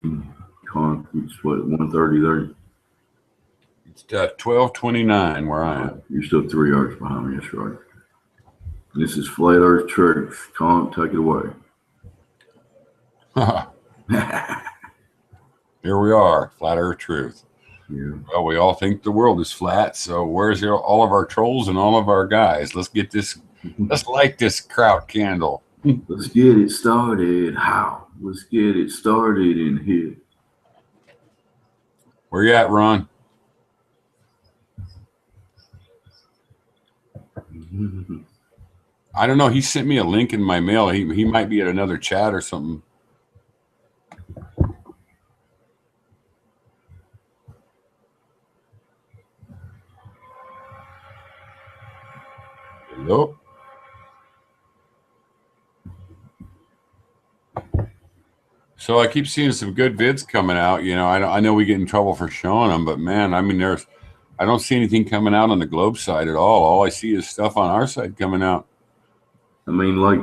It's what, 1:30 there? It's 12:29 where I am. You're still 3 hours behind me. That's right. This is Flat Earth Truth. Con, take it away. Here we are, Flat Earth Truth. Yeah. Well, we all think the world is flat, so where's all of our trolls and all of our guys? Let's light this kraut candle. Let's get it started. How? Let's get it started in here. Where you at, Ron? I don't know. He sent me a link in my mail. He might be at another chat or something. Hello? So I keep seeing some good vids coming out. You know, I know we get in trouble for showing them, but man, I mean, I don't see anything coming out on the Globe side at all. All I see is stuff on our side coming out. I mean, like,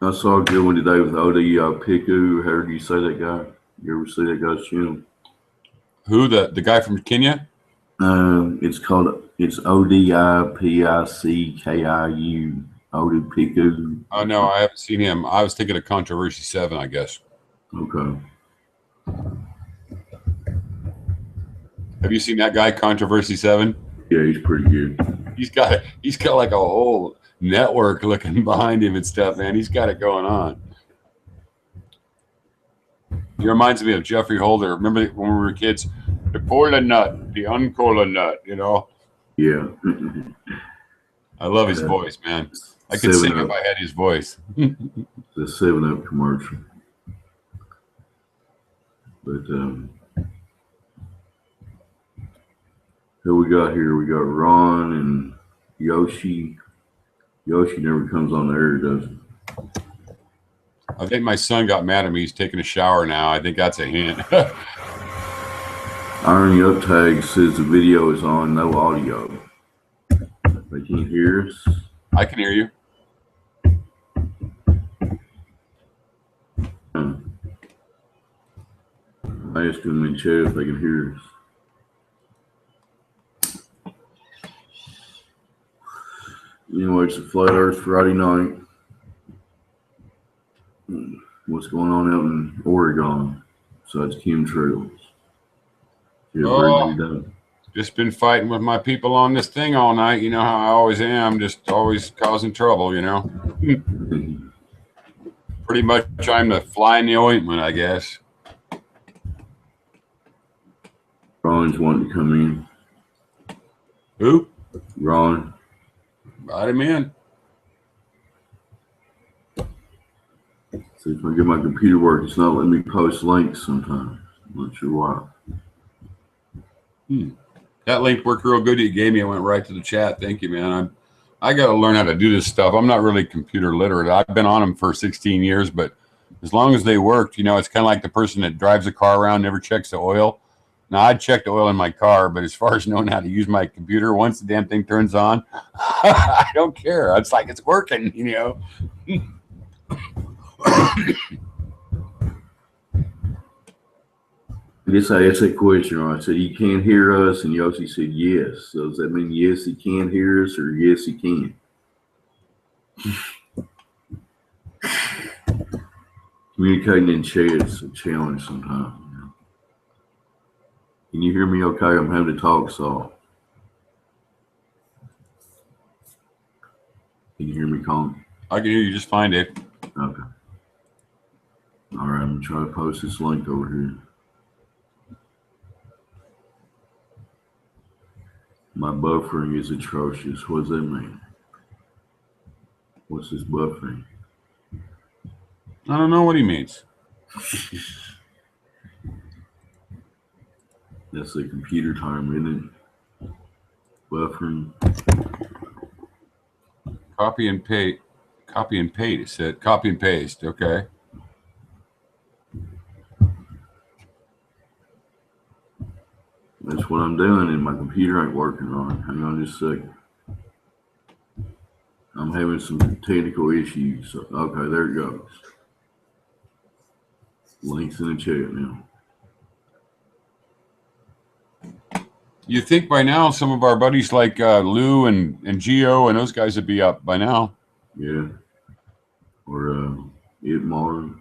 I saw a good one today with Odi Piku. How do you say that guy? You ever see that guy's channel? Who, the guy from Kenya? It's ODIPICKIU. Odi Piku. Oh no, I haven't seen him. I was thinking of Controversy 7, I guess. Okay. Have you seen that guy, Controversy 7? Yeah, he's pretty good. He's got like a whole network looking behind him and stuff, man. He's got it going on. He reminds me of Jeffrey Holder. Remember when we were kids? The cola nut, the uncola nut, you know? Yeah. I love his voice, man. I could sing if I had his voice. The 7-Up commercial. But who we got here? We got Ron and Yoshi. Yoshi never comes on the air, does he? I think my son got mad at me. He's taking a shower now. I think that's a hint. Iron Up Tag says the video is on, no audio. They can't hear us. I can hear you. I asked them in chat if they can hear us. Anyway, it's a Flat Earth Friday night. What's going on out in Oregon besides chemtrails? Just been fighting with my people on this thing all night. You know how I always am, just always causing trouble, you know. Pretty much I'm the fly in the ointment, I guess. Ron's wanting to come in. Who? Ron. Brought him in. See if I get my computer work. It's not letting me post links sometimes. I'm not sure why. That link worked real good. You gave me. It went right to the chat. Thank you, man. I got to learn how to do this stuff. I'm not really computer literate. I've been on them for 16 years, but as long as they worked, you know, it's kind of like the person that drives a car around, never checks the oil. Now, I'd check the oil in my car, but as far as knowing how to use my computer, once the damn thing turns on, I don't care. It's like it's working, you know. I guess I asked that question, right? I said, you can't hear us, and Yoshi said yes. So does that mean yes, he can hear us, or yes, he can? Communicating in chat is a challenge sometimes. You know? Can you hear me okay? I'm having to talk soft. Can you hear me, Colin? I can hear you just fine, Dave. Okay. All right, I'm going to try to post this link over here. My buffering is atrocious. What does that mean? What's this buffering? I don't know what he means. That's the computer term, isn't it? Buffering. Copy and paste. Copy and paste. It said copy and paste. Okay. That's what I'm doing, and my computer ain't working on. Hang on just a second. I'm having some technical issues. Okay, there it goes. Links in the chat now. You think by now some of our buddies like Lou and Geo and those guys would be up by now. Yeah. Or Itmar.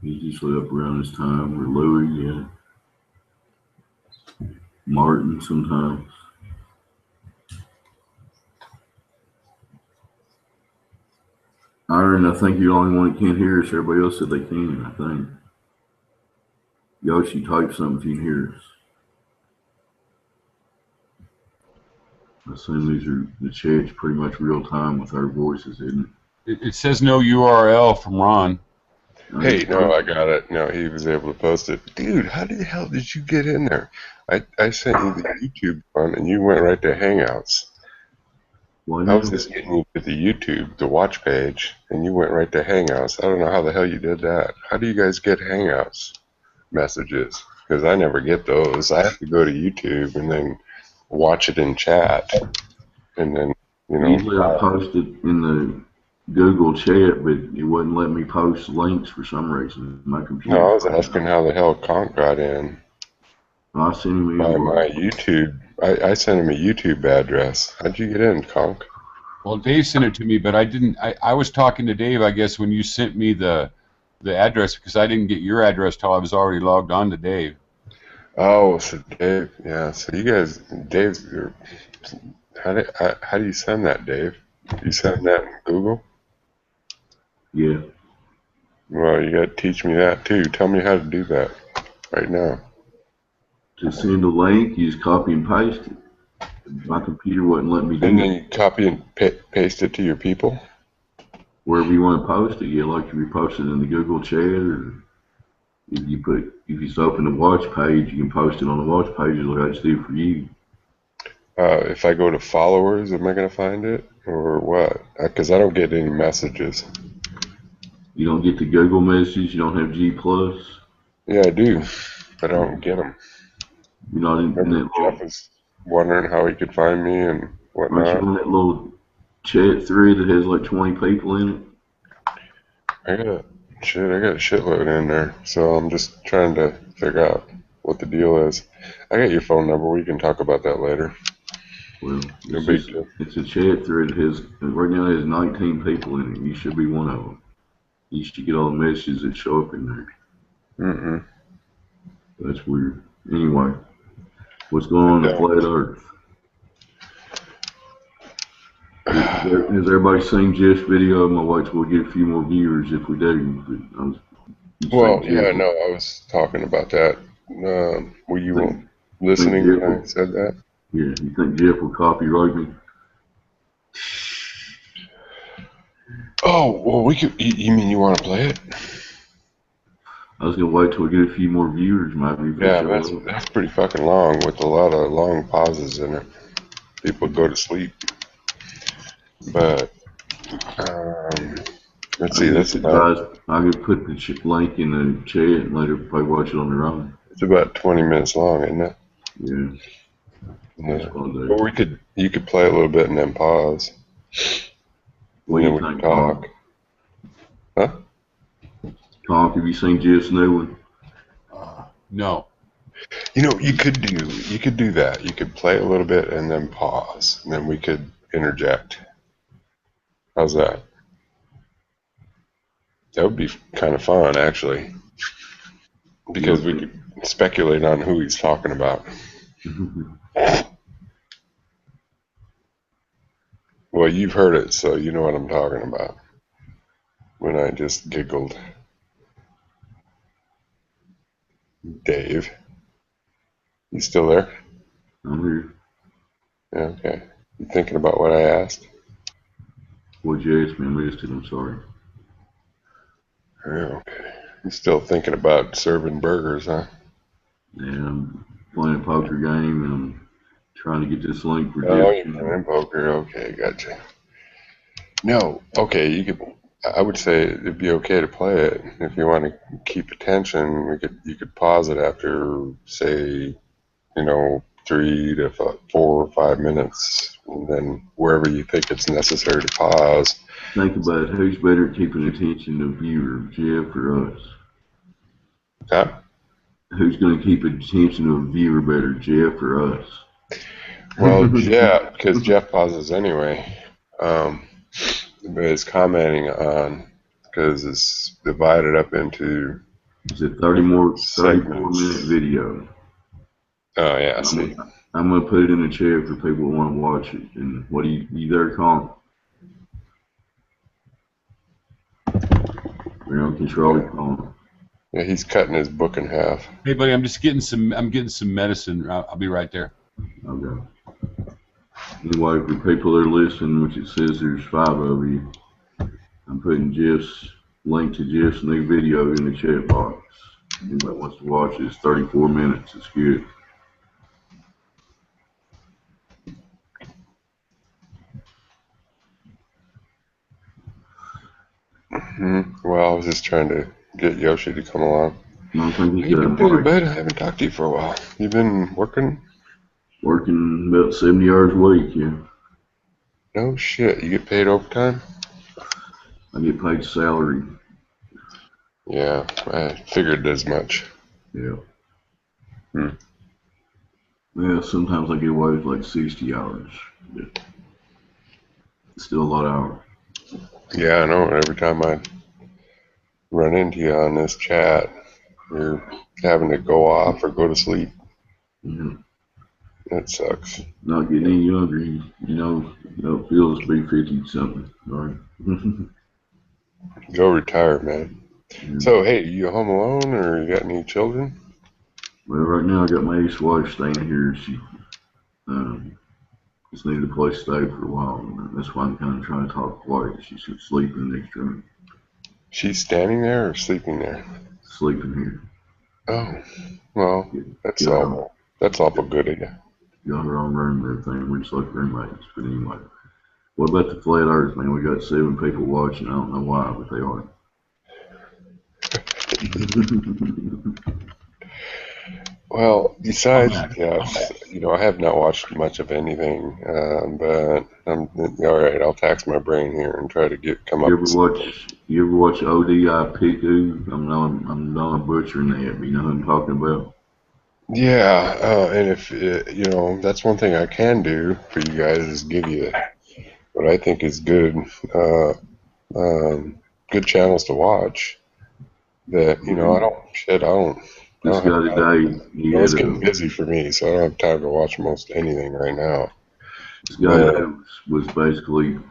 He's usually up around this time. Or Louis, yeah. Martin sometimes. Iron, I think you're the only one that can't hear us. Everybody else said they can, I think. Yoshi, type something if you can hear us. I assume these are the chat's pretty much real time with our voices, isn't it? It says no URL from Ron. Hey, no, I got it. No, he was able to post it. Dude, how the hell did you get in there? I sent you the YouTube one, and you went right to Hangouts. Why I was not? just getting you to the YouTube, the watch page, and you went right to Hangouts. I don't know how the hell you did that. How do you guys get Hangouts messages? Because I never get those. I have to go to YouTube and then watch it in chat, and then Usually I post it in the Google chat, but it wouldn't let me post links for some reason. My computer. No, I was asking how the hell Conk got in. I sent him My YouTube. I sent him a YouTube address. How'd you get in, Conk? Well, Dave sent it to me, but I didn't. I was talking to Dave, I guess, when you sent me the address, because I didn't get your address till I was already logged on to Dave. Oh, so Dave, yeah. So you guys, Dave's. How do you send that, Dave? You send that in Google? Yeah. Well, you got to teach me that too. Tell me how to do that right now. To send a link, you just copy and paste it. My computer wouldn't let me do And it. then you copy and paste it to your people? Wherever you want to post it, yeah, like if you post it in the Google chat, or if you just open the watch page, you can post it on the watch pages like I just do for you. If I go to followers, am I going to find it? Or what? Because I don't get any messages. You don't get the Google messages, you don't have G+. Yeah, I do, but I don't get them. You're not in that Remember Jeff was wondering how he could find me and whatnot. Aren't you on that little chat thread that has like 20 people in it? I got a shitload in there, so I'm just trying to figure out what the deal is. I got your phone number. We can talk about that later. Well, No big deal. it's a chat thread that has, right now it has 19 people in it. You should be one of them. You should get all the messages that show up in there. Mm-mm. That's weird. Anyway, what's going on in Flat Earth? Has everybody seen Jeff's video? I'm gonna wait till we get a few more viewers if we do. Well, yeah, no, I was talking about that. Were you listening when I said that? Yeah, you think Jeff will copyright me? Oh, well, we could. You mean you want to play it? I was gonna wait till we get a few more viewers, maybe. Yeah, that's pretty fucking long with a lot of long pauses in it. People go to sleep. But let's see. That's about. I could put the link in the chat and let everybody watch it on their own. It's about 20 minutes long, isn't it? Yeah. But you could play a little bit and then pause. What do you think, Conk? Huh? Conk, have you seen Jeff's new one? No. You could do that. You could play a little bit and then pause, and then we could interject. How's that? That would be kind of fun, actually, because we could speculate on who he's talking about. Well, you've heard it, so you know what I'm talking about. When I just giggled. Dave. You still there? I'm here. Yeah, okay. You thinking about what I asked? What'd you ask me? I missed it. I'm sorry. Yeah, okay. You still thinking about serving burgers, huh? Yeah, I'm playing a poker game and I'm trying to get this link for Oh, Jeff. you're playing poker. Okay, gotcha. No, okay. I would say it'd be okay to play it if you want to keep attention. You could pause it after, say, 3 to 4 or 5 minutes, and then wherever you think it's necessary to pause. Think about who's better at keeping attention, the viewer, Jeff or us? Huh? Who's going to keep attention of a viewer better, Jeff or us? Well, Jeff, because Jeff pauses anyway, but it's commenting on because it's divided up into It's a 34 segments. minute video. Oh yeah, see. I'm gonna put it in the chat for people who want to watch it. And what do you there, Colin? We're on control, Colin. Yeah, he's cutting his book in half. Hey, buddy, I'm getting some medicine. I'll be right there. Okay. Anyway, for people that are listening, which it says there's 5 of you, I'm putting Jeff's link to Jeff's new video in the chat box. Anybody wants to watch it? It's 34 minutes. It's good. Well, I was just trying to get Yoshi to come along. I think he's You've got been doing good. I haven't talked to you for a while. You've been working? working about 70 hours a week, yeah. No shit. You get paid overtime? I get paid salary. Yeah, I figured as much. Yeah. Hmm. Yeah, sometimes I get away with like 60 hours. But it's still a lot of hours. Yeah, I know. Every time I run into you on this chat, you're having to go off or go to sleep. Yeah. That sucks. Not getting any younger, you know it feels to be 50 something, right? Go retire, man. Yeah. So, hey, you home alone or you got any children? Well, right now I got my ex-wife staying here. She just needed a place to stay for a while. And that's why I'm kind of trying to talk quiet. She's sleeping in the next room. She's standing there or sleeping there? Sleeping here. Oh, well, that's Yeah. awful. That's awful good of you. Got her own room and everything. We're just like roommates. But anyway, what about the flat earth, man? We got 7 people watching. I don't know why, but they are. Well, besides, yes, I have not watched much of anything, but I'm all right. I'll tax my brain here and try to come up with something. You ever watch ODI Piku? I'm not butchering that, but you know what I'm talking about? Yeah, and if that's one thing I can do for you guys is give you what I think is good, good channels to watch. That I don't. This guy today, It's getting busy for me, so I don't have time to watch most anything right now. This guy was basically, in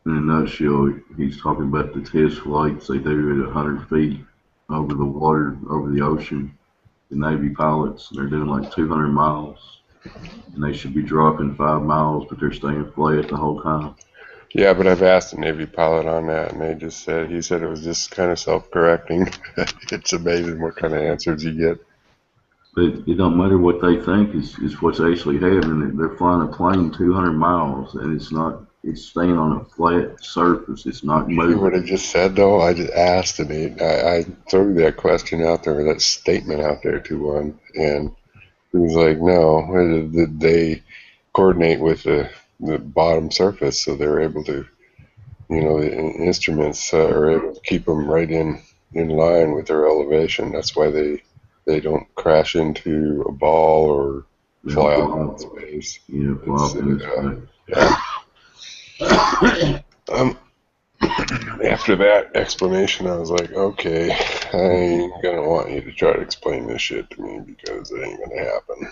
a nutshell, he's talking about the test flights they do at 100 feet over the water, over the ocean. The Navy pilots, they're doing like 200 miles, and they should be dropping 5 miles, but they're staying flat the whole time. Yeah, but I've asked a Navy pilot on that, and he said it was just kind of self-correcting. It's amazing what kind of answers you get. But it don't matter what they think is what's actually happening. They're flying a plane 200 miles, and it's staying on a flat surface. It's not moving. You know what I just said, though? I just asked, and I threw that question out there, that statement out there to one, and he was like, no, they coordinate with the bottom surface, so they're able to, the instruments are able to keep them right in line with their elevation. That's why they don't crash into a ball or fly out in space. Yeah, fly off in space. Yeah. After that explanation, I was like, okay, I ain't gonna want you to try to explain this shit to me because it ain't gonna happen.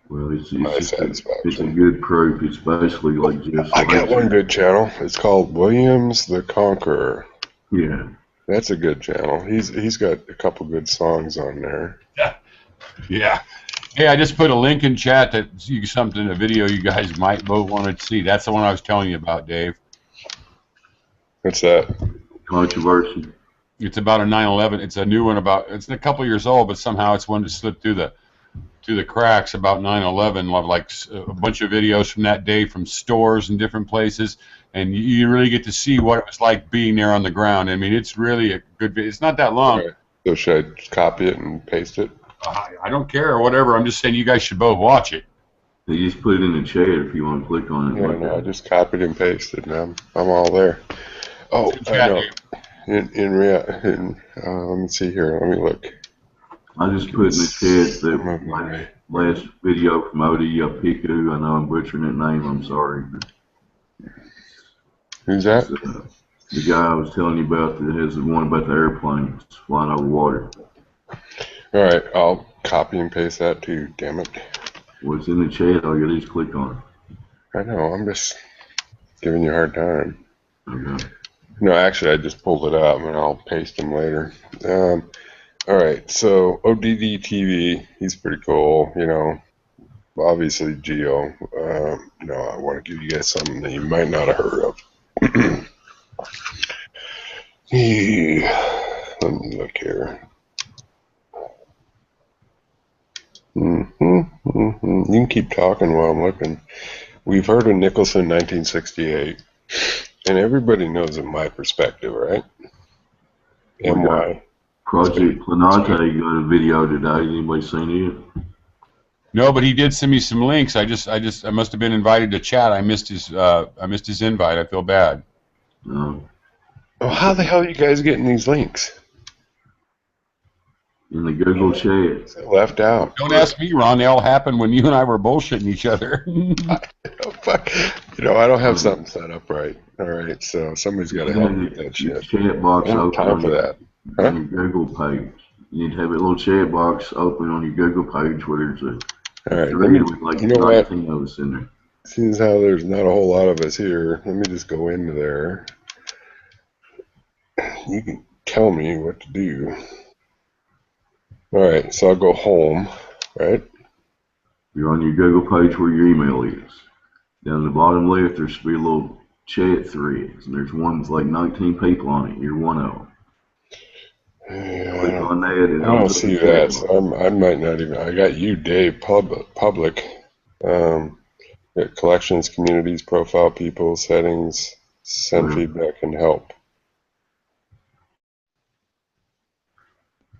Well, it's a good proof. It's basically like just. I got one good channel. It's called Williams the Conqueror. Yeah. That's a good channel. He's got a couple good songs on there. Yeah. Hey, I just put a link in chat that a video you guys might both want to see. That's the one I was telling you about, Dave. What's that? Controversy. It's about a 9/11. It's a new one it's a couple years old, but somehow it's one that slipped through the cracks about 9/11. Like a bunch of videos from that day from stores and different places, and you really get to see what it was like being there on the ground. I mean, it's really a good video. It's not that long. Okay. So should I just copy it and paste it? I don't care or whatever. I'm just saying you guys should both watch it. You just put it in the chat if you want to click on it. Yeah, no, I just copied and pasted, and I'm all there. Oh, I know. Let me see here. Let me look. I just put in the chat that last video from OD Piku. I know I'm butchering that name. I'm sorry. Who's that? The guy I was telling you about that has the one about the airplanes flying over water. All right, I'll copy and paste that too. Damn it. Well, it's in the chat. All you gotta do is click on it. I know. I'm just giving you a hard time. Okay. No, actually, I just pulled it up and I'll paste them later. All right, so ODD TV, he's pretty cool. You know, obviously Geo. No, I want to give you guys something that you might not have heard of. Yeah. Let me look here. You can keep talking while I'm looking. We've heard of Nicholson 1968, and everybody knows in my perspective, right? And why. Project Planante got a video today. Anybody seen it? No, but he did send me some links. I must have been invited to chat. I missed his invite. I feel bad. No. Oh, how the hell are you guys getting these links? In the Google chat. Left out. Don't ask me, Ron. They all happened when you and I were bullshitting each other. Oh, fuck. You know, I don't have something set up right. All right, so somebody's got to help me with that shit. Chat box I don't have time for that. On your Google page. You need to have a little chat box open on your Google page where there's a all right, with like you know 19 of us in there. Seeing as how there's not a whole lot of us here, let me just go into there. You can tell me what to do. All right, so I'll go home, right? You're on your Google page where your email is. Down the bottom left, there should be a little chat threads, and there's one with like 19 people on it. You're one of them. Yeah, Click on that. And I don't see that, so I might not even. I got you, Dave, public. Got collections, communities, profile people, settings, send feedback, and help.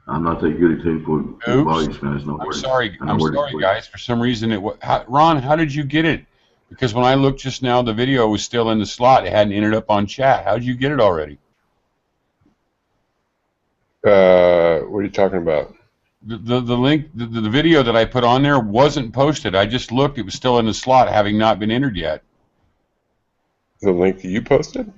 I'm not that good at technical advice, man. I'm sorry, guys. For some reason, Ron, how did you get it? Because when I looked just now, the video was still in the slot. It hadn't ended up on chat. How did you get it already? What are you talking about? The link, the video that I put on there wasn't posted. I just looked; it was still in the slot, having not been entered yet. The link that you posted?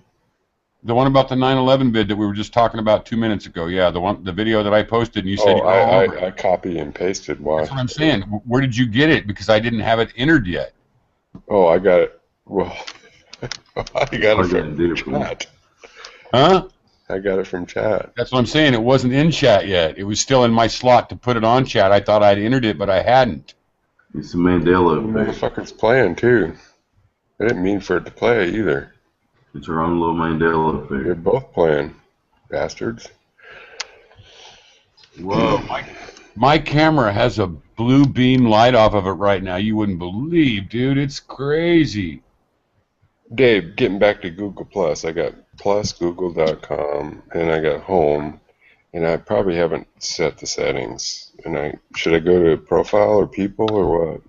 The one about the 9/11 bid that we were just talking about 2 minutes ago. Yeah, the video that I posted, and you said I copy and pasted. Why? That's what I'm saying. Where did you get it? Because I didn't have it entered yet. Oh, I got it. Well, I got it from chat. Huh? I got it from chat. That's what I'm saying. It wasn't in chat yet. It was still in my slot to put it on chat. I thought I'd entered it, but I hadn't. It's the Mandela effect. Motherfucker's playing too. I didn't mean for it to play either. It's our own little Mandela effect. You're both playing, bastards. Whoa, my camera has a blue beam light off of it right now. You wouldn't believe, dude. It's crazy. Dave, getting back to Google Plus, I got plusgoogle.com and I got home, and I probably haven't set the settings. And should I go to profile or people or what?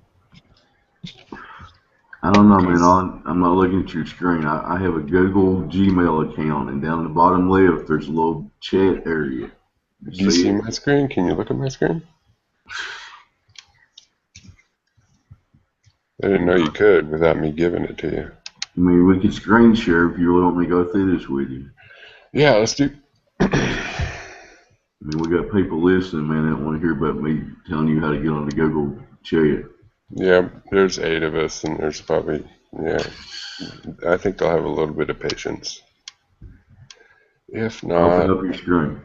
I don't know, man. I'm not looking at your screen. I have a Google Gmail account, and down the bottom left, there's a little chat area. Do you see my screen? Can you look at my screen? I didn't know you could without me giving it to you. I mean, we could screen share if you want me to go through this with you. Yeah, let's do. I mean, we got people listening, man, that want to hear about me telling you how to get on the Google chat. Yeah, there's 8 of us, and there's probably, yeah, I think they'll have a little bit of patience. If not, open up your screen.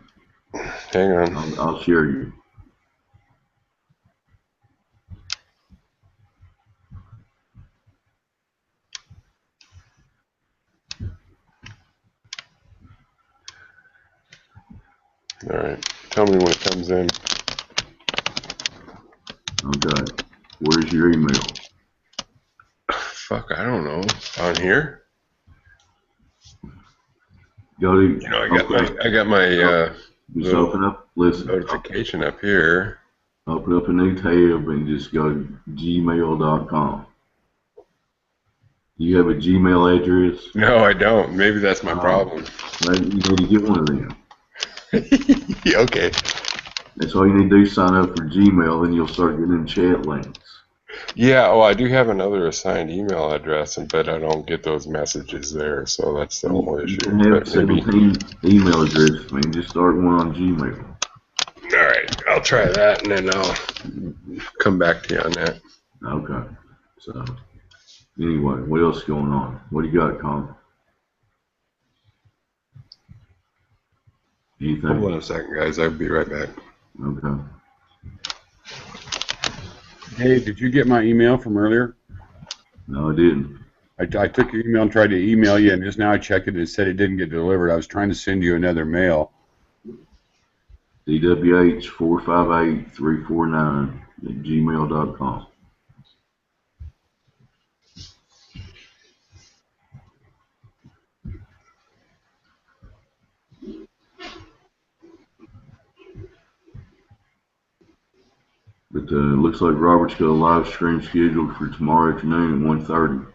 Hang on. I'll share you. All right. Tell me when it comes in. Okay. Where's your email? Fuck, I don't know. On here? Go to. You know, I got my just open up. Listen. Notification up here. Open up a new tab and just go to gmail.com. Do you have a Gmail address? No, I don't. Maybe that's my problem. Maybe you need to get one of them. Okay. That's all you need to do, sign up for Gmail, and you'll start getting chat links. Yeah, well, I do have another assigned email address, but I don't get those messages there, so that's the whole You issue. can have But maybe. 17 email addresses, man. Just start one on Gmail. All right, I'll try that, and then I'll come back to you on that. Okay. So, anyway, what else is going on? What do you got, Colin? Anything? Hold on a second, guys. I'll be right back. Okay. Hey, did you get my email from earlier? No, I didn't. I took your email and tried to email you, and just now I checked it and it said it didn't get delivered. I was trying to send you another mail. DWH458349 @gmail.com. But it looks like Robert's got a live stream scheduled for tomorrow afternoon at 1:30.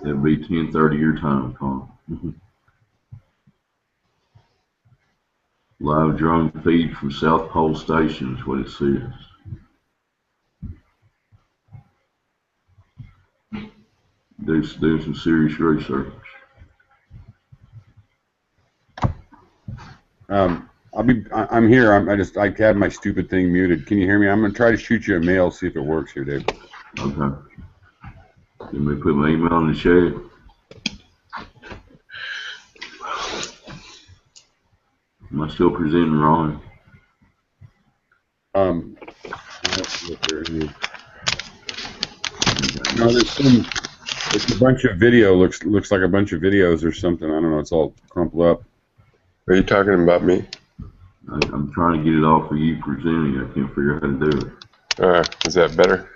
That'll be 10:30 your time, Colin. Live drone feed from South Pole Station is what it says. Do some serious research. I'm here. I had my stupid thing muted. Can you hear me? I'm gonna try to shoot you a mail, see if it works here, Dave. Okay. Let me put my email in the chat. Am I still presenting wrong? No, it's a bunch of video. Looks like a bunch of videos or something. I don't know. It's all crumpled up. Are you talking about me? I'm trying to get it off of you presenting. I can't figure out how to do it. Is that better?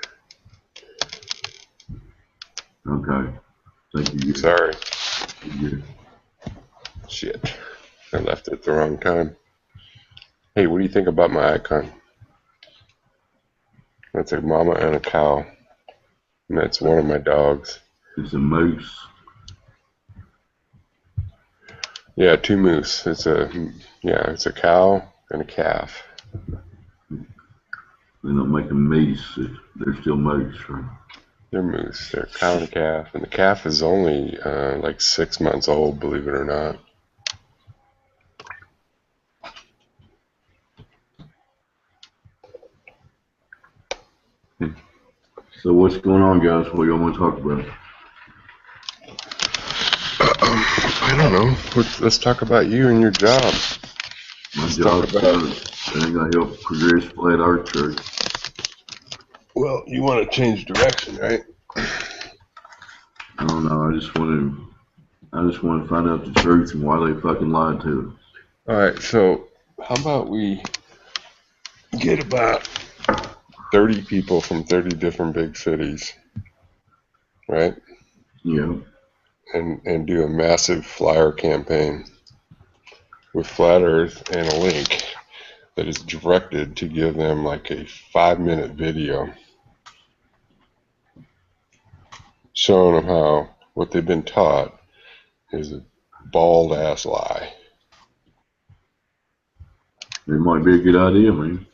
Okay. Thank you. Sorry. Good. Shit. I left it at the wrong time. Hey, what do you think about my icon? That's a mama and a cow. And that's one of my dogs. It's a moose. Yeah, two moose. It's a cow and a calf. They don't make them meese. They're still moose, right? They're moose. They're a cow and a calf. And the calf is only like 6 months old, believe it or not. So what's going on, guys? What do y'all want to talk about? I don't know. Let's talk about you and your job. My job's ain't gonna help progress Flat Earth Church. Well, you want to change direction, right? I don't know. I just want to find out the truth and why they fucking lied to us. All right. So how about we get about 30 people from 30 different big cities, right? Yeah. And do a massive flyer campaign with Flat Earth and a link that is directed to give them like a 5-minute video showing them how what they've been taught is a bald ass lie. It might be a good idea, man.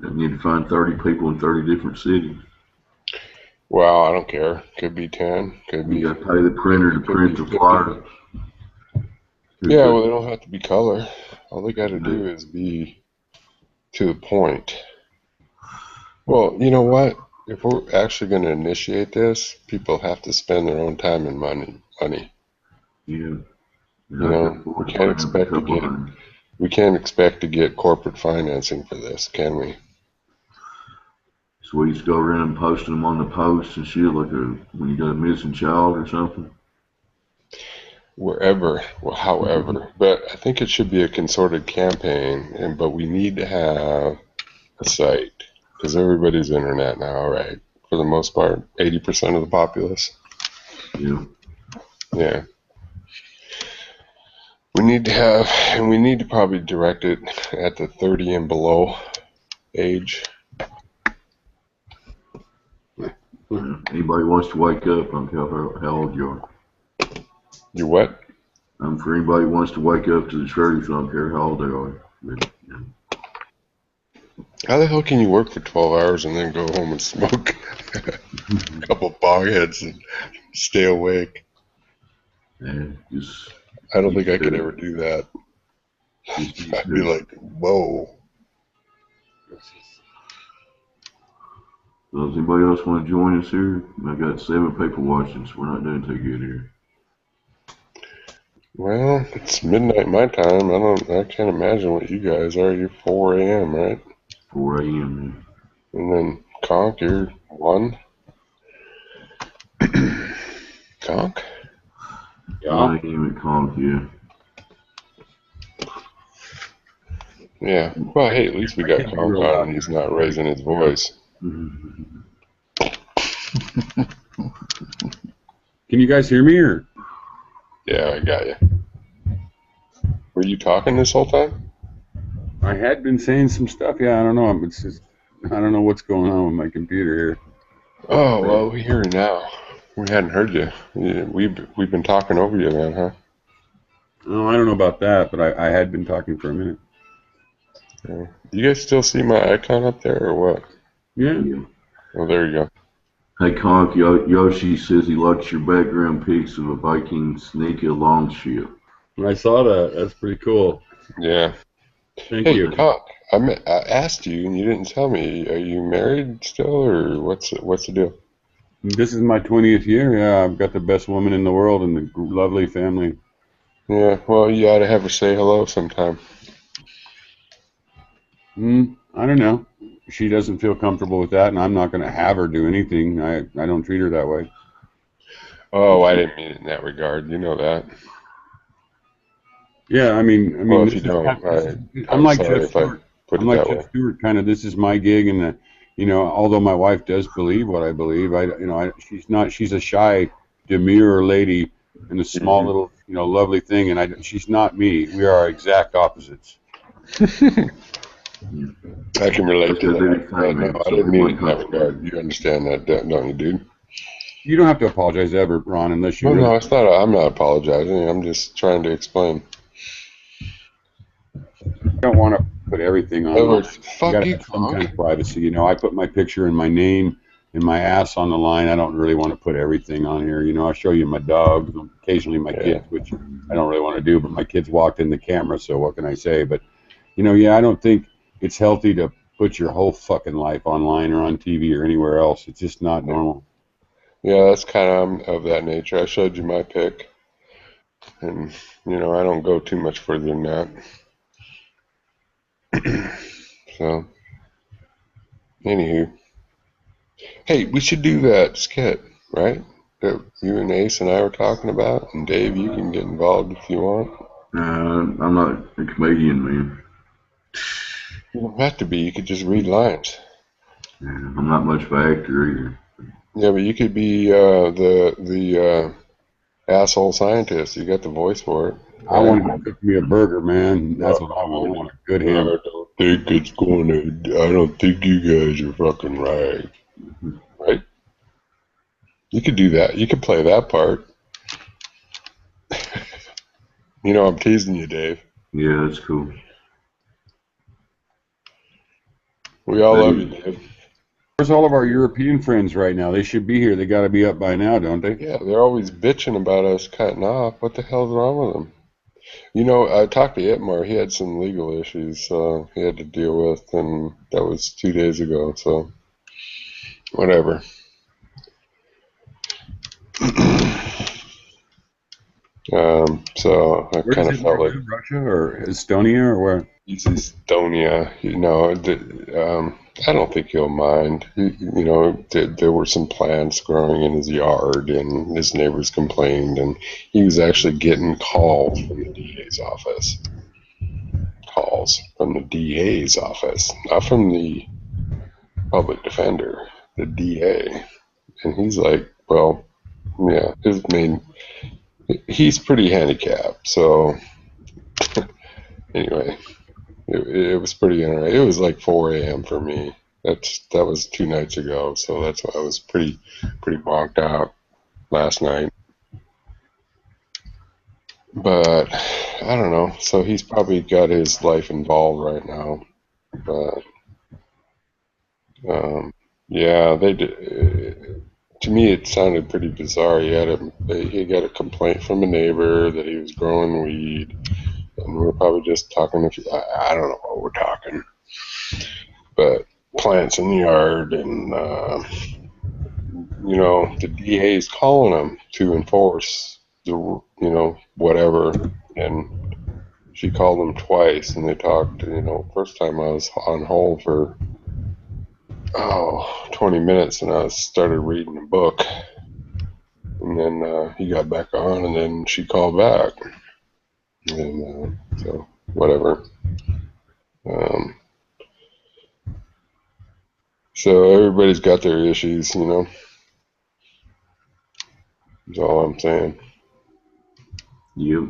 They need to find 30 people in 30 different cities. Well, I don't care. Could be 10. Could be. You got to pay the printer to print the flyers. Yeah, well, they don't have to be color. All they got to do is be to the point. Well, you know what? If we're actually going to initiate this, people have to spend their own time and money. Yeah. You know, we can't expect to get corporate financing for this, can we? So we just go around and posting them on the post and shit, like when you got a missing child or something. However, but I think it should be a concerted campaign, but we need to have a site, because everybody's internet now, right? For the most part, 80% of the populace. Yeah. Yeah. We need to probably direct it at the 30 and below age. Anybody wants to wake up, I don't care how old you are. You what? For anybody who wants to wake up to the truth, I don't care how old they are. But, How the hell can you work for 12 hours and then go home and smoke a couple bong heads and stay awake? Yeah, just I don't think I used could to ever do that. it. Just used I'd be to it. like, whoa. Does anybody else want to join us here? I got 7 people watching, so we're not doing too good here. Well, it's midnight my time. I can't imagine what you guys are. You're 4 a.m., right? 4 a.m. And then Conk, you're 1. Conk? Yeah. 1 a.m. at Conk, yeah. Yeah. Well, hey, at least we I got can't be Conk real on loud and he's here. not raising his voice. Mhm. Can you guys hear me or? Yeah, I got you. Were you talking this whole time? I had been saying some stuff. Yeah, I don't know. It's just I don't know what's going on with my computer here. Oh, well, we hear you now. We hadn't heard you. We've been talking over you, man, huh? Oh, I don't know about that, but I had been talking for a minute. Yeah. You guys still see my icon up there or what? Yeah. Yeah. Oh, there you go. Hey, Conk, Yoshi says he likes your background pics of a Viking sneaky longship. I saw that. That's pretty cool. Yeah. Thank Hey, you. Conk, I asked you and you didn't tell me. Are you married still or what's the deal? This is my 20th year. Yeah, I've got the best woman in the world and a lovely family. Yeah, well, you ought to have her say hello sometime. I don't know. She doesn't feel comfortable with that, and I'm not going to have her do anything. I don't treat her that way. Oh, I didn't mean it in that regard. You know that. Yeah, I mean, Well, if this you is don't, I'm I'm like Jeff sorry if I Stewart. put I'm it like that Jeff way. Stewart, kind of. This is my gig, and although my wife does believe what I believe, she's not. She's a shy, demure lady, and a small Mhm. little, lovely thing, and she's not me. We are exact opposites. Yeah. I can relate That's to because that. anything, No, man. I Some didn't people mean it ain't in that comfortable. regard. You understand that, don't you, dude? You don't have to apologize ever, Ron, unless you Well, really no, it's not. I'm not apologizing. I'm just trying to explain. don't want to put everything In other online. words, You got fuck to you, have some kind Conk. of privacy. I put my picture and my name and my ass on the line. I don't really want to put everything on here. I show you my dogs, occasionally my Yeah. kids, which I don't really want to do, but my kids walked in the camera, so what can I say? But, yeah, I don't think it's healthy to put your whole fucking life online or on TV or anywhere else. It's just not normal. Yeah, that's kind of that nature. I showed you my pic, and I don't go too much further than that. So, anywho, hey, we should do that skit, right? That you and Ace and I were talking about, and Dave, you can get involved if you want. I'm not a comedian, man. You don't have to be. You could just read lines. Yeah, I'm not much of an actor either. Yeah, but you could be the asshole scientist. You got the voice for it, I right? want to cook me a burger, man. That's what I want. I want a good ham. I don't think you guys are fucking right. Right? You could do that. You could play that part. I'm teasing you, Dave. Yeah, that's cool. We all love you, Hey, Dave. Where's all of our European friends right now? They should be here. They got to be up by now, don't they? Yeah, they're always bitching about us cutting off. What the hell's wrong with them? I talked to Itmar. He had some legal issues he had to deal with, and that was 2 days ago. So, whatever. So I Where does kind of it felt like Russia or Estonia or where? he's Estonia. I don't think he'll mind. There were some plants growing in his yard, and his neighbors complained, and he was actually getting calls from the DA's office. Calls from the DA's office, not from the public defender, the DA. And he's like, well, yeah, he's pretty handicapped. So anyway, it was pretty interesting. It was like 4 a.m. for me. That was 2 nights ago, so that's why I was pretty bonked out last night. But I don't know. So he's probably got his life involved right now. But Yeah, they did. To me, it sounded pretty bizarre. He got a complaint from a neighbor that he was growing weed, and we were probably just talking. I don't know what we're talking, but plants in the yard, and the DA is calling him to enforce whatever, and she called him twice, and they talked. First time I was on hold for 20 minutes, and I started reading a book. And then he got back on, and then she called back. And so, whatever. Um, so everybody's got their issues, That's all I'm saying. Yep.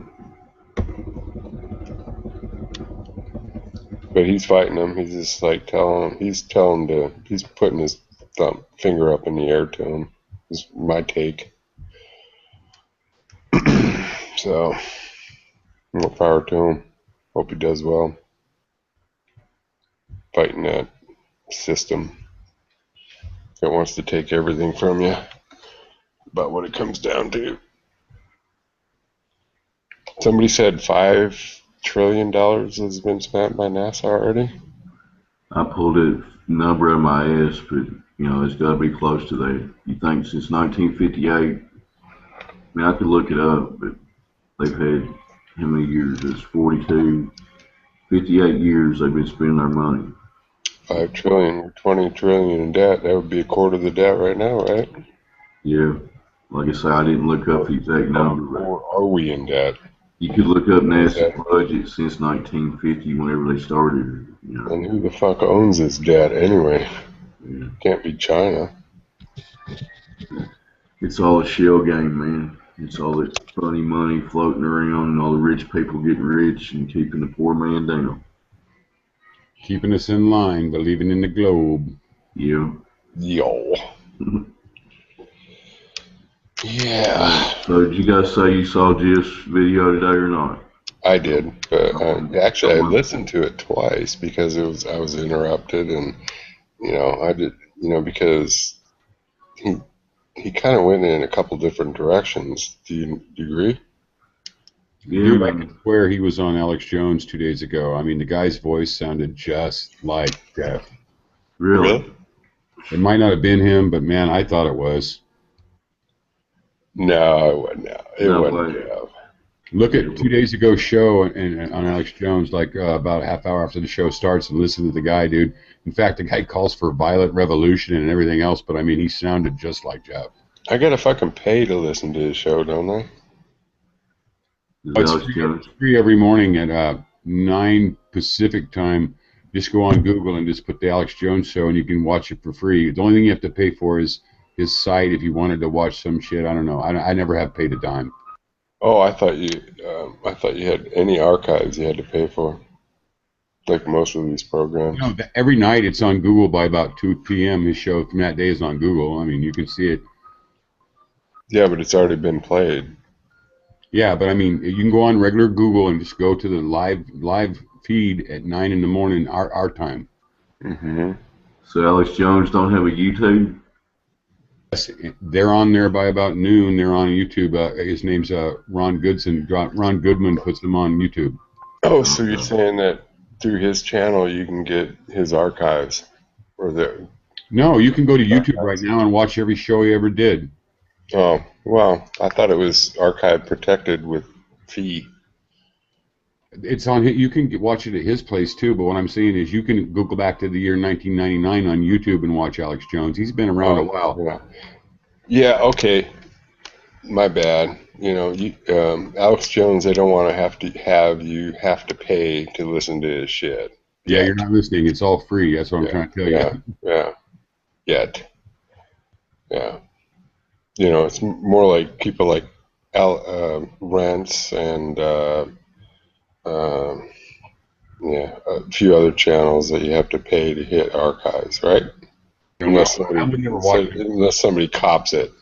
But he's fighting them. He's just like he's putting his finger up in the air to him. Is my take. So, more power to him. Hope he does well. Fighting that system that wants to take everything from you. About what it comes down to. Somebody said $5 trillion has been spent by NASA already. I pulled a number of my ass, but it's got to be close to that. You think since 1958? I mean, I could look it up, but they've had how many years? It's 42, 58 years they've been spending their money. 5 trillion, 20 trillion in debt. That would be a quarter of the debt right now, right? Yeah. Like I say, I didn't look up the exact number. Or are we in debt? You could look up NASA's budget since 1950, whenever they started. And who the fuck owns this debt anyway? Yeah. Can't be China. It's all a shell game, man. It's all that funny money floating around and all the rich people getting rich and keeping the poor man down. Keeping us in line, believing in the globe. Yeah. Yo. Yeah. So did you guys say you saw Jeff's video today or not? I did, but actually I listened to it twice because I was interrupted, and I did because he kind of went in a couple different directions. Do you agree? Yeah. Dude, I could swear he was on Alex Jones 2 days ago. I mean, the guy's voice sounded just like Jeff. Really? It might not have been him, but man, I thought it was. No, it wasn't. It wasn't Jeff. Look at 2 days ago show and on Alex Jones, like about a half hour after the show starts, and listen to the guy, dude. In fact, the guy calls for violent revolution and everything else, but I mean, he sounded just like Jeff. I gotta fucking pay to listen to his show, don't I? It's free every morning at 9 Pacific time. Just go on Google and just put the Alex Jones show, and you can watch it for free. The only thing you have to pay for is his site if you wanted to watch some shit. I don't know. I never have paid a dime. Oh, I thought you had any archives you had to pay for, like most of these programs. Every night it's on Google by about 2 p.m. His show from that day is on Google. I mean, you can see it. Yeah, but it's already been played. Yeah, but I mean, you can go on regular Google and just go to the live feed at 9 in the morning our time. Mm-hmm. So Alex Jones don't have a YouTube? Yes, they're on there by about noon. They're on YouTube. His name's Ron Goodson. Ron Goodman puts them on YouTube. Oh, so you're saying that through his channel you can get his archives? No, you can go to YouTube right now and watch every show he ever did. Oh, well, I thought it was archive protected with fee. It's on. You can watch it at his place too. But what I'm saying is, you can Google back to the year 1999 on YouTube and watch Alex Jones. He's been around a while. Yeah. Okay. My bad. Alex Jones. They don't want to have to pay to listen to his shit. Yeah, you're not listening. It's all free. That's what I'm trying to tell you. Yeah. Yet. Yeah. It's more like people like Rents and a few other channels that you have to pay to hit archives, right? Unless somebody cops it.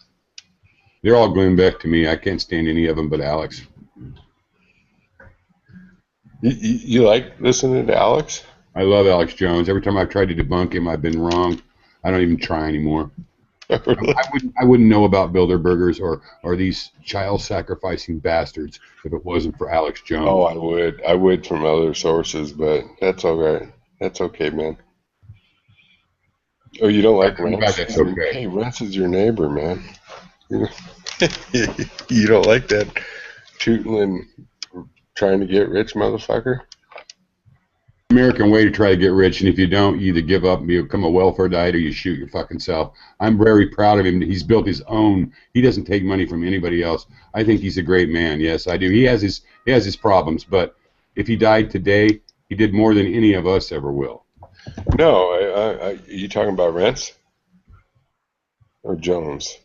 They're all Glenn Beck to me. I can't stand any of them but Alex. You like listening to Alex? I love Alex Jones. Every time I've tried to debunk him, I've been wrong. I don't even try anymore. Really? I wouldn't know about Bilderbergers or these child sacrificing bastards if it wasn't for Alex Jones. Oh, I would from other sources, but that's all right. That's okay, man. Oh, you don't like In fact, Rents? that's okay. Hey, Rents is your neighbor, man. You don't like that tooting and trying to get rich motherfucker? American way to try to get rich, and if you don't, you either give up and become a welfare diet or you shoot your fucking self. I'm very proud of him. He's built his own. He doesn't take money from anybody else. I think he's a great man. Yes, I do. He has his problems, but if he died today, he did more than any of us ever will. No, you talking about Rents or Jones?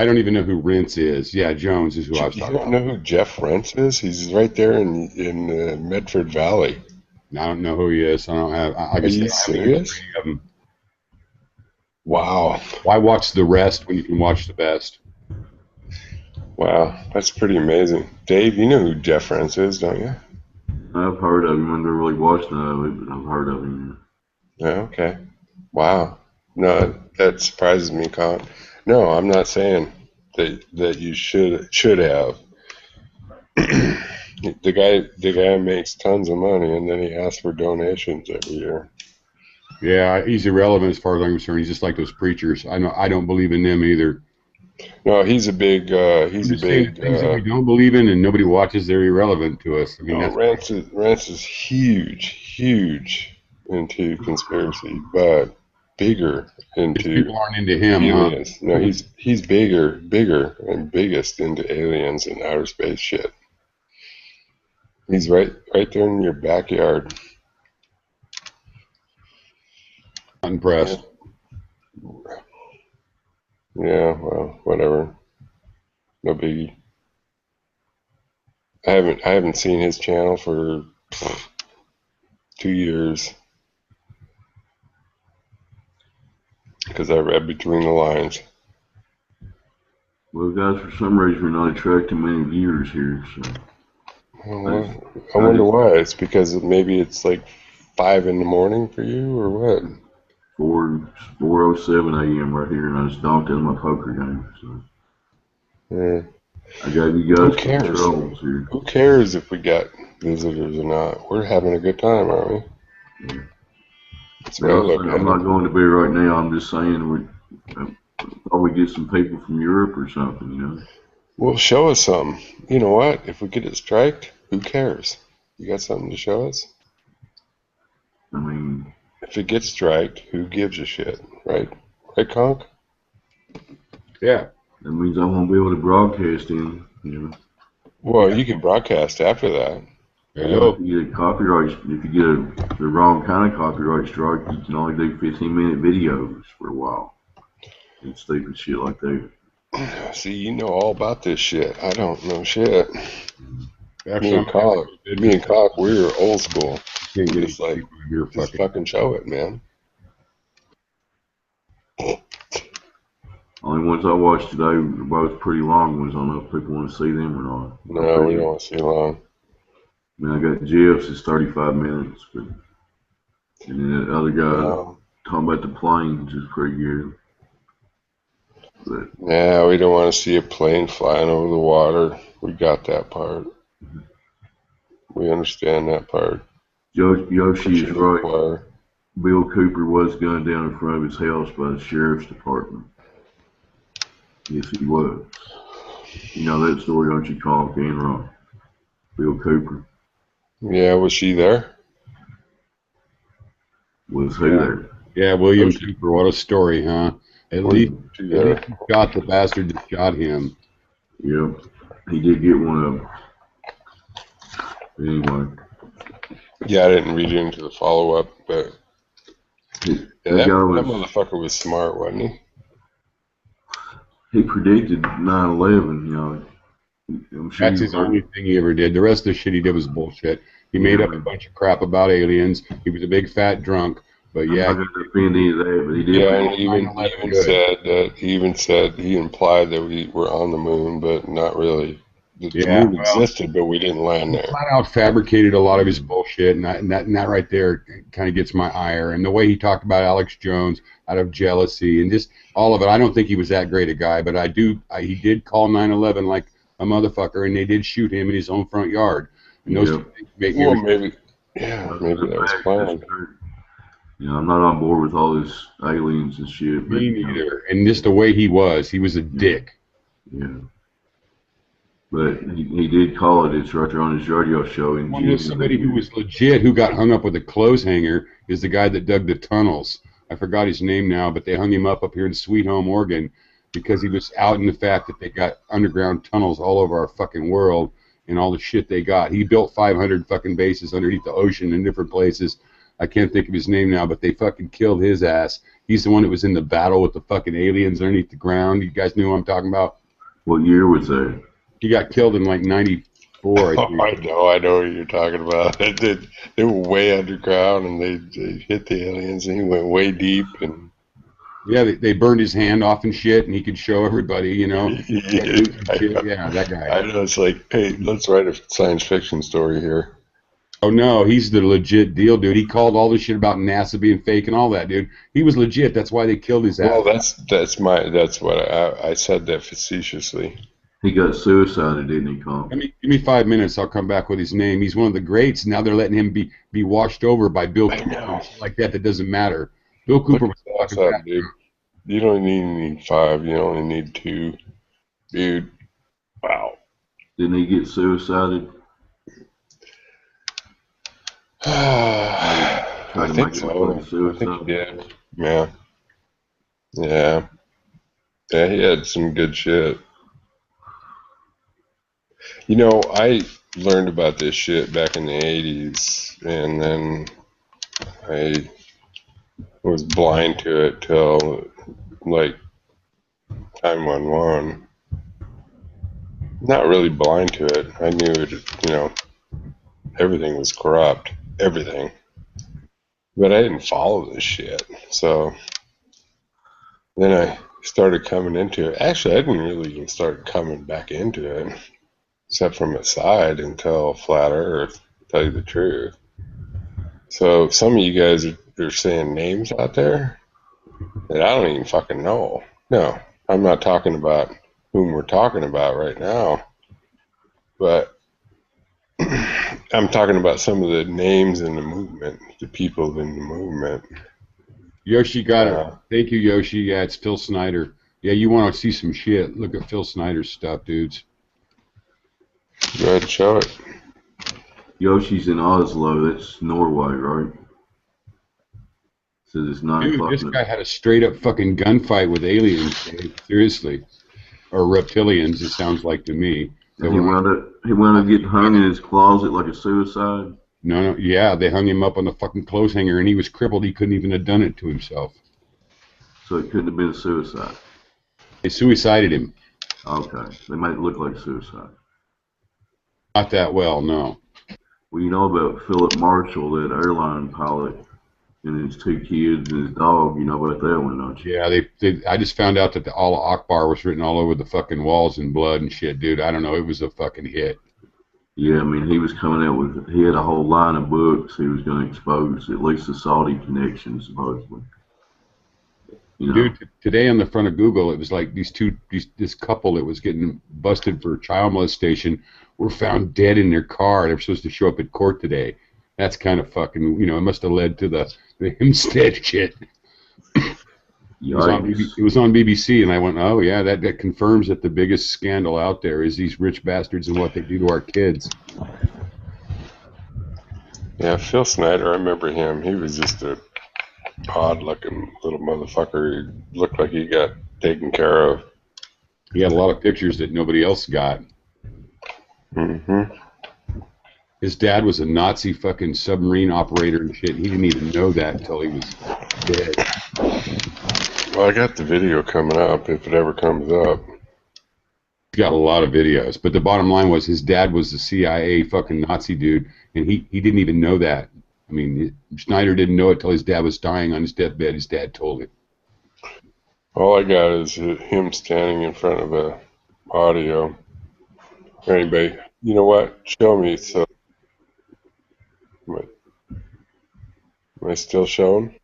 I don't even know who Rents is. Yeah, Jones is who I was You talking don't about. know who Jeff Rents is? He's right there in Medford Valley. I don't know who he is. I don't have. Are you serious? Of him. Wow. Why watch the rest when you can watch the best? Wow, that's pretty amazing. Dave, you know who Jeff Rents is, don't you? I've heard of him. I never really watched none of it, but I've heard of him. Yeah, okay. Wow. No, that surprises me, Con. No, I'm not saying that you should have. The guy makes tons of money, and then he asks for donations every year. Yeah, he's irrelevant as far as I'm concerned. He's just like those preachers. I don't believe in them either. No, he's a big. He's a big. Things that we don't believe in and nobody watches. They're irrelevant to us. I mean, No, that's Rents is huge into conspiracy, but bigger into people aren't into him. aliens. Huh? No, he's bigger and biggest into aliens and outer space shit. He's right there in your backyard. Not impressed. Yeah, well, whatever. No biggie. I haven't seen his channel for 2 years because I read between the lines. Well, guys, for some reason we're not attracting many viewers here, so. Well, I wonder why. It's because maybe it's like 5 in the morning for you, or what? 4:07 a.m. right here, and I just donked in my poker game. So Yeah. I got you Who guys cares? controls here. Who cares if we got visitors or not? We're having a good time, aren't we? Yeah. That's what I look I'm at not it. going to be right now. I'm just saying we probably get some people from Europe or something, you know. Well, show us something. You know what? If we get it striked, who cares? You got something to show us? I mean, If it gets striked, who gives a shit, right? Right, Conk? Yeah. that means I won't be able to broadcast in, you know. Well, you can broadcast after that. Hello. If you get a copyright, if you get the wrong kind of copyright strike, you can only do 15-minute videos for a while and stupid shit like that. See, you know all about this shit. I don't know shit. Actually, Me and Conk, we're old school. can't get Just like, your just fucking. fucking show it, man. Only ones I watched today were both pretty long ones. I don't know if people want to see them or not. No, we don't want to see long. I mean, I got Jeff's is 35 minutes, but and then the other guy No. talking about the planes is pretty good. But Yeah, we don't want to see a plane flying over the water. We got that part. We understand that part. Yoshi is right. Wire. Bill Cooper was gunned down in front of his house by the sheriff's department. Yes, he was. You know that story, don't you, Conk and Ron? Bill Cooper. Yeah, was she there? Was he there? Yeah, William Was- Cooper. What a story, huh? At Was least she he there? got the bastard that shot him. Yep. He did get one of them. Anyway. Yeah, I didn't read into the follow-up, but yeah, The that guy was, motherfucker was smart, wasn't he? he predicted 9/11, you know. I'm sure That's you his heard- only thing he ever did. The rest of the shit he did was bullshit. He made up a bunch of crap about aliens. He was a big fat drunk. But I'm yeah, not going to defend any of that, but he did. Yeah, and predict- he even said he implied that we were on the moon, but not really. the moon existed, but we didn't land there. Flat out fabricated a lot of his bullshit, and that right there kind of gets my ire. And the way he talked about Alex Jones out of jealousy and just all of it. I don't think he was that great a guy, but he did call 9/11 like a motherfucker, and they did shoot him in his own front yard. And those two things make me. Well, maybe that was planned. Yeah, I'm not on board with all this aliens and shit. Me neither. And just the way he was a dick. Yeah. But he did call it. It's right there on his radio show. Somebody who was legit, who got hung up with a clothes hanger, is the guy that dug the tunnels. I forgot his name now, but they hung him up here in Sweet Home, Oregon, because he was out in the fact that they got underground tunnels all over our fucking world and all the shit they got. He built 500 fucking bases underneath the ocean in different places. I can't think of his name now, but they fucking killed his ass. He's the one that was in the battle with the fucking aliens underneath the ground. You guys knew what I'm talking about? What year was that? He got killed in like 94, I think. I know what you're talking about. They were way underground, and they hit the aliens, and he went way deep. And yeah, they burned his hand off and shit, and he could show everybody, you know. Yeah, that guy. I know, it's like, hey, let's write a science fiction story here. Oh, no, he's the legit deal, dude. He called all this shit about NASA being fake and all that, dude. He was legit. That's why they killed his ass. Well, that's what I said that facetiously. He got suicided, didn't he, Colin? Give me 5 minutes. I'll come back with his name. He's one of the greats. Now they're letting him be washed over by Bill Cooper and shit like that. That doesn't matter. Bill Cooper was fucking up, dude. You don't need 5. You only need 2. Dude. Wow. Didn't he get suicided? I think so. I think he did. Yeah. Yeah. Yeah, he had some good shit. You know, I learned about this shit back in the 80s, and then I was blind to it till, like, 911. Not really blind to it. I knew it, you know, everything was corrupt. Everything. But I didn't follow this shit. So then I started coming into it. Actually, I didn't really even start coming back into it, except from the side until Flat Earth, to tell you the truth. So some of you guys are saying names out there that I don't even fucking know. No, I'm not talking about whom we're talking about right now. But I'm talking about some of the names in the movement, the people in the movement. Yoshi got it. Thank you, Yoshi. Yeah, it's Phil Snyder. Yeah, you want to see some shit? Look at Phil Snyder's stuff, dudes. Go ahead and show it. Yoshi's in Oslo. That's Norway, right? Says it's 9 o'clock. Dude, this guy had a straight up fucking gunfight with aliens. Dude. Seriously, or reptilians. It sounds like to me. He wound up getting hung in his closet like a suicide. No, yeah, they hung him up on the fucking clothes hanger, and he was crippled. He couldn't even have done it to himself. So it couldn't have been a suicide. They suicided him. Okay, they made it look like suicide. Not that well, no. Well, you know about Philip Marshall, that airline pilot, and his 2 kids and his dog. You know about that one, don't you? Yeah, I just found out that the Allah Akbar was written all over the fucking walls in blood and shit, dude. I don't know. It was a fucking hit. Yeah, I mean, he was coming out with, he had a whole line of books he was going to expose, at least the Saudi connection, supposedly. You know? Dude, today on the front of Google, it was like this couple that was getting busted for child molestation were found dead in their car. They were supposed to show up at court today. That's kind of fucking, you know, it must have led to the Hempstead shit. It was on BBC, and I went, oh, yeah, that confirms that the biggest scandal out there is these rich bastards and what they do to our kids. Yeah, Phil Snyder, I remember him. He was just a odd-looking little motherfucker. He looked like he got taken care of. He had a lot of pictures that nobody else got. Mm-hmm. His dad was a Nazi fucking submarine operator and shit. He didn't even know that until he was dead. Well, I got the video coming up, if it ever comes up. He's got a lot of videos. But the bottom line was his dad was the CIA fucking Nazi dude, and he didn't even know that. I mean, Snyder didn't know it till his dad was dying on his deathbed. His dad told him. All I got is him standing in front of the audio. Anybody, you know what? Show me. So, am I still showing?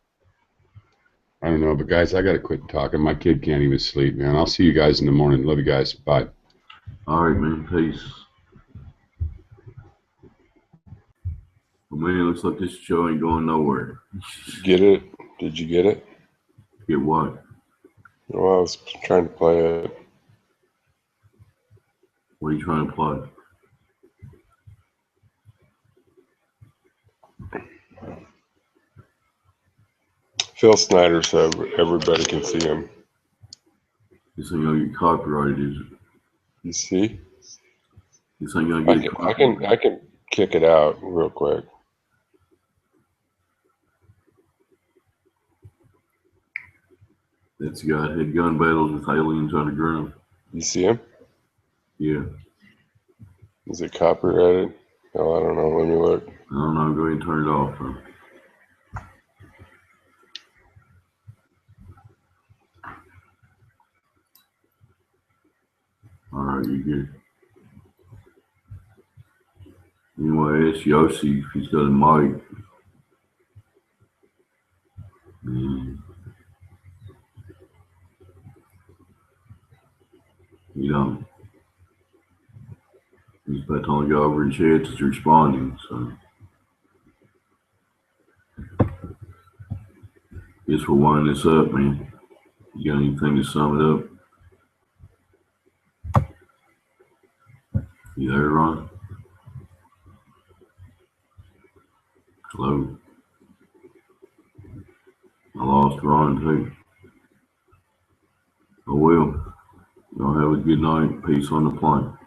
I don't know, but guys, I gotta quit talking. My kid can't even sleep, man. I'll see you guys in the morning. Love you guys. Bye. All right, man. Peace. Well, man, it looks like this show ain't going nowhere. Get it? Did you get it? Get what? Well, I was trying to play it. What are you trying to play? Phil Snyder said everybody can see him. This ain't gonna get copyrighted, is it? You see? This ain't gonna get copyrighted. I can kick it out real quick. That's the guy that had gun battles with aliens underground. You see him? Yeah. Is it copyrighted? Oh, I don't know. Let me look. I don't know. Go ahead and turn it off, though. All right, you good. Anyway, ask Yossi if he's got a mic. You know, he's about to only go over and chances responding, so. Guess we'll wind this up, man. You got anything to sum it up? You there, Ron? Hello? I lost Ron, too. Oh, well. Y'all have a good night. Peace on the plane.